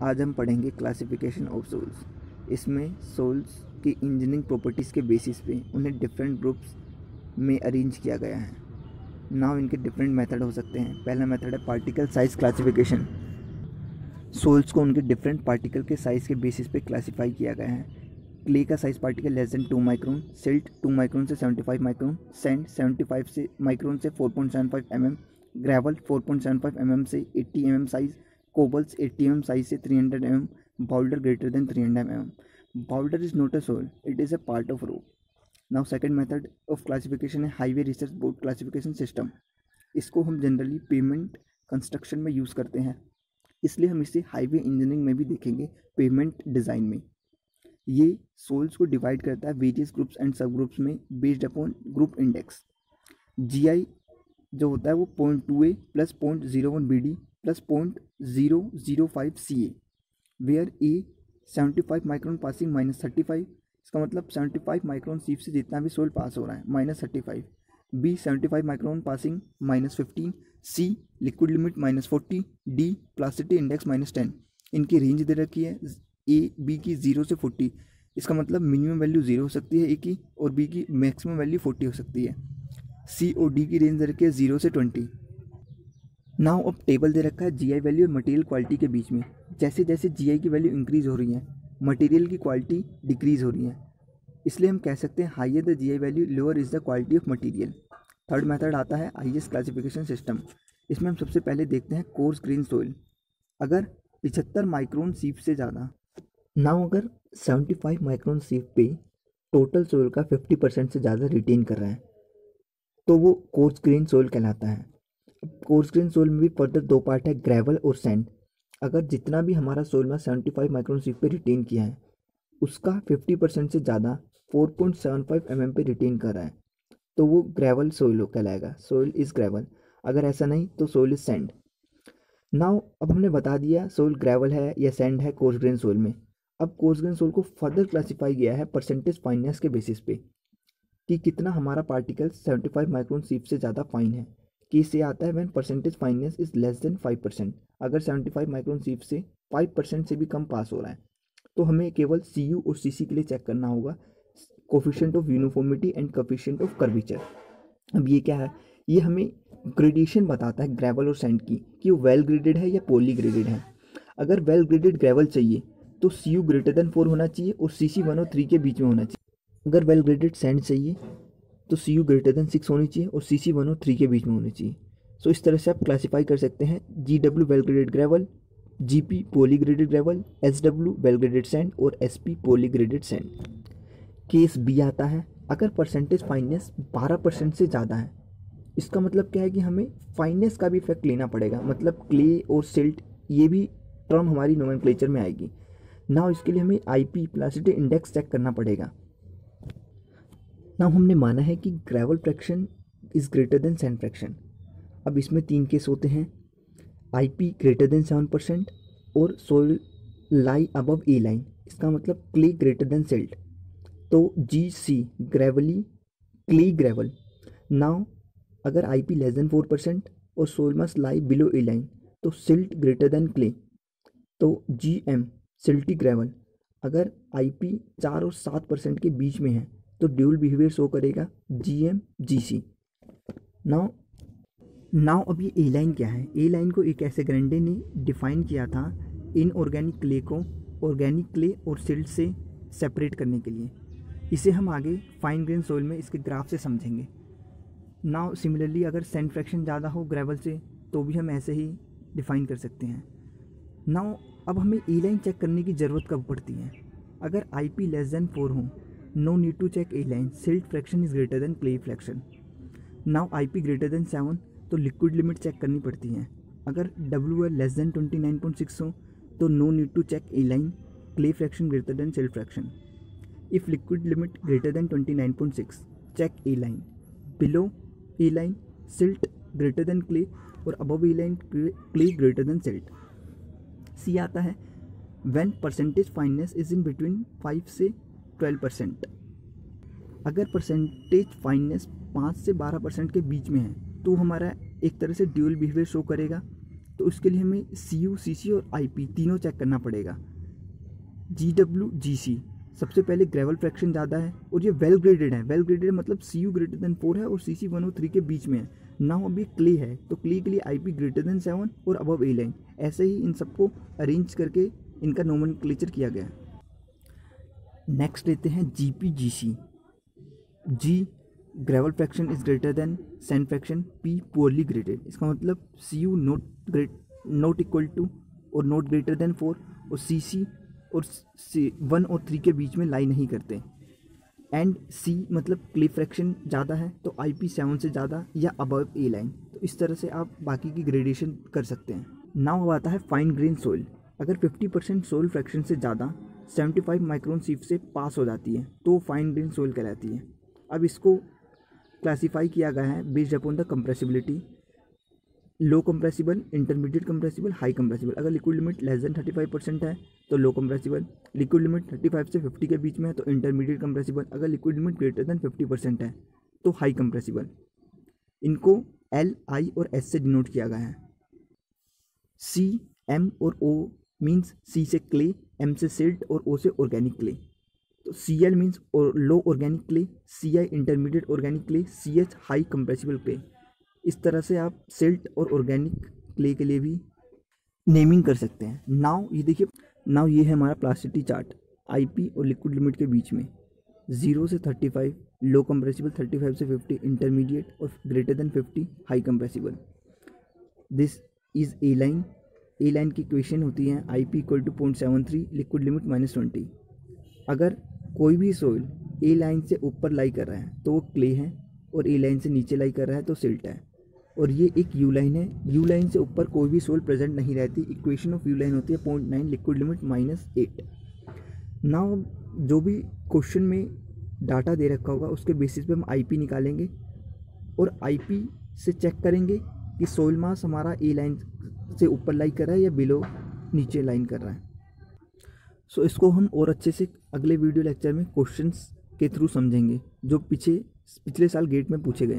आज हम पढ़ेंगे क्लासिफिकेशन ऑफ सोल्स। इसमें सोल्स की इंजीनियरिंग प्रॉपर्टीज़ के बेसिस पे उन्हें डिफरेंट ग्रुप्स में अरेंज किया गया है। नाउ इनके डिफरेंट मेथड हो सकते हैं। पहला मेथड है पार्टिकल साइज क्लासिफिकेशन। सोल्स को उनके डिफरेंट पार्टिकल के साइज़ के बेसिस पे क्लासीफाई किया गया है। क्ले का size particle less than 2 micron, silt 2 micron से 75 माइक्रोन, सैंड 75 से माइक्रोन से 4.75 mm, ग्रेवल 4.75 mm से 80 mm size, cobbles 80 mm size से 300 mm, boulder greater than 300 mm. Boulder is not a soil, it is a part of rock. Now second method of classification है highway research board classification system. इसको हम generally pavement construction में use करते हैं, इसलिए हम इसे हाईवे इंजीनियरिंग में भी देखेंगे पेमेंट डिज़ाइन में. ये सोल्स को डिवाइड करता है various groups and sub groups में based upon group index. GI जो होता है वो 0.2A plus 0.01 BD plus 0.005 CA, where A 75 micron passing -35, इसका मतलब 75 माइक्रोन सीप से जितना भी सोल पास हो रहा है -35, B 75 micron passing -15, C liquid limit -40, D plasticity index -10. इनकी रेंज दे रखी है A B की 0 से 40, इसका मतलब मिनिमम वैल्यू 0 हो सकती है A की और B की मैक्सिमम वैल्यू 40 हो सकती है. C और D की रेंज दे रखी है 0 से 20. नाउ अब टेबल दे रखा है GI वैल्यू और मटेरियल क्वालिटी के बीच में. जैसे जैसे GI की वैल्यू इंक्रीज हो रही है, मटेरियल की क्वालिटी डिक्रीज हो रही है, इसलिए हम कह सकते हैं higher the GI value lower is the quality of material. Third method आता है IS क्लासिफिकेशन सिस्टम. इसमें हम सबसे पहले देखते हैं कोर्स ग्रेन सोइल. अगर 75 माइक्रोन सीप से ज़्यादा, अगर 75 माइक्रोन सीप पे टोटल सोइल का 50% से ज़्यादा रिटेन कर रहा है तो वो कोर्स ग्रेन सोइल कहलाता है. कोर्स ग्रेन सोइल में भी फर्दर दो पार्ट है, ग्रेवल और सैंड. अगर जितना भी हमारा सोइल में 75 माइक्रोन सीप पे रिटेन किया है उसका 50% से ज़्यादा 4.75 mm पे रिटेन कर रहा है तो वो ग्रेवल सोइल कहलाएगा. Soil is gravel. अगर ऐसा नहीं तो सोइल इज़ सैंड. नाउ अब हमने बता दिया सोइल ग्रेवल है या सैंड है कोर्स ग्रेन सोइल में. अब कोर्स ग्रेन सोइल को फर्दर क्लासीफाई किया है परसेंटेज फाइननेस के बेसिस पे कि कितना हमारा पार्टिकल 75 माइक्रोन सीप से ज़्यादा फाइन है. केस ये आता है when percentage fineness is less than 5%. अगर 75 माइक्रोन सीप से 5% से भी कम पास हो रहा है तो हमें केवल CU और CC के लिए चेक करना होगा, coefficient of uniformity and coefficient of curvature. अब ये क्या है, ये हमें ग्रेडेशन बताता है ग्रेवल और सैंड की कि वो वेल ग्रेडेड है या पोली ग्रेडेड है. अगर वेल ग्रेडेड ग्रेवल चाहिए तो CU ग्रेटर देन 4 होना चाहिए और CC 1 और 3 के बीच में होना चाहिए. अगर वेल ग्रेडेड सैंड चाहिए तो CU ग्रेटर देन 6 होनी चाहिए और CC 1 और 3 के बीच में होनी चाहिए. सो इस तरह से आप क्लासीफाई कर सकते हैं GW well graded gravel, GP poorly graded gravel, SW well graded sand और SP poorly graded sand. Case B आता है अगर परसेंटेज फाइननेस 12% से ज़्यादा है. इसका मतलब क्या है कि हमें फाइननेस का भी इफेक्ट लेना पड़ेगा, मतलब क्ले और सिल्ट ये भी टर्म हमारी नोमेनक्लेचर में आएगी. ना इसके लिए हमें IP प्लास्टिसिटी इंडेक्स चेक करना पड़ेगा. ना हमने माना है कि gravel fraction is greater than sand fraction. अब इसमें 3 केस होते हैं, IP ग्रेटर देन 7% और soil lie above A line. इसका मतलब क्ले ग्रेटर देन सिल्ट, तो GC Gravely clay gravel. Now अगर IP लेस देन 4% और soil must lie below A line तो सिल्ट ग्रेटर देन क्ले, तो GM सिल्टी ग्रेवल. अगर IP 4 और 7% के बीच में है तो ड्यूल बिहेवियर शो करेगा GM GC. नाउ अब ये ए लाइन क्या है. ए लाइन को एक ऐसे ग्रेंडे ने डिफाइन किया था इनऑर्गेनिक क्ले को ऑर्गेनिक क्ले और सिल्ट से सेपरेट करने के लिए. इसे हम आगे फाइन ग्रेन सोइल में इसके ग्राफ से समझेंगे. नाउ सिमिलरली अगर सैंड फ्रैक्शन ज़्यादा हो ग्रेवल से तो भी हम ऐसे ही डिफाइन कर सकते हैं. नाउ अब हमें ए लाइन चेक करने की ज़रूरत कब पड़ती है, अगर IP लेस देन 4 हो. No need to check A line, silt fraction is greater than clay fraction. Now IP greater than 7 तो लिक्विड लिमिट चेक करनी पड़ती है. अगर WL लेस देन 29.6 हो तो no need to check A line, clay fraction greater than silt fraction. If liquid limit greater than 29.6 check A line, below A line silt greater than clay और above A line clay greater than silt. C आता है when percentage fineness is in between 5 से 12%. अगर percentage fineness 5 से 12% के बीच में है तो हमारा एक तरह से ड्यूल बिहेवियर शो करेगा. तो उसके लिए हमें CU, CC और IP तीनों चेक करना पड़ेगा। GW, GC सबसे पहले ग्रेवल फ्रैक्शन ज़्यादा है और ये वेल ग्रेडेड है। वेल ग्रेडेड मतलब CU ग्रेटर देन 4 है और CC 1 और 3 के बीच में है। नाउ अभी क्ले है तो क्ले के लिए IP ग्रेटर देन 7 और अबव A लाइन। ऐसे ही इन सबको अरेंज करके इनका नोमेनक्लेचर किया गया है। नेक्स्ट लेते हैं GP, GC। G gravel fraction is greater then sand fraction. P poorly graded, इसका मतलब CU नॉट इक्वल टू और नॉट ग्रेटर देन 4 और CC और 1 और 3 के बीच में लाई नहीं करते। एंड C मतलब क्ले फ्रैक्शन ज़्यादा है तो IP 7 से ज़्यादा या अबव A लाइन। तो इस तरह से आप बाकी की ग्रेडेशन कर सकते हैं। नाउ अब आता है फाइन ग्रेन सोइल। अगर 50% सोइल फ्रैक्शन से ज़्यादा 75 माइक्रोन सीप से पास हो जाती है तो फाइन ग्रेन सोइल कहलाती है। अब इसको क्लासीफाई किया गया है based upon the compressibility, low compressible, intermediate compressible, high compressible. अगर लिक्विड लिमिट लेस देन 35% है तो लो कंप्रेसिबल, लिक्विड लिमिट 35 से 50 के बीच में है तो इंटरमीडिएट कंप्रेसिबल, अगर लिक्विड लिमिट ग्रेटर देन 50% है तो हाई कंप्रेसिबल। इनको L, I और S से डिनोट किया गया है। C, M और O मीन्स C से क्ले, M से सिल्ट और O से ऑर्गेनिक क्ले। तो Cl means low organic clay, Ci intermediate organic clay, CH high compressible clay. इस तरह से आप सिल्ट और ऑर्गेनिक क्ले के लिए भी नेमिंग कर सकते हैं। नाउ ये देखिए, नाउ ये है हमारा प्लास्टिसिटी चार्ट। IP और लिक्विड लिमिट के बीच में 0 से 35 लो कंप्रेसिबल, 35 से 50 इंटरमीडिएट और greater than 50 high compressible. This is A line. A line की इक्वेशन होती है IP equal to 0.73, liquid limit -20। अगर कोई भी सोइल A लाइन से ऊपर लाई कर रहा है तो वो क्ले है और A लाइन से नीचे लाई कर रहा है तो सिल्ट है। और ये एक U लाइन है। U लाइन से ऊपर कोई भी सोइल प्रेजेंट नहीं रहती। इक्वेशन ऑफ U लाइन होती है 0.9, लिक्विड लिमिट -8। नाउ जो भी क्वेश्चन में डाटा दे रखा होगा उसके बेसिस पे हम IP निकालेंगे और IP से चेक करेंगे कि सोइल मास हमारा A लाइन से ऊपर लाई कर रहा है या बिलो नीचे लाइन कर रहा है। सो इसको हम और अच्छे से अगले वीडियो लेक्चर में क्वेश्चंस के थ्रू समझेंगे जो पिछले साल गेट में पूछे गए।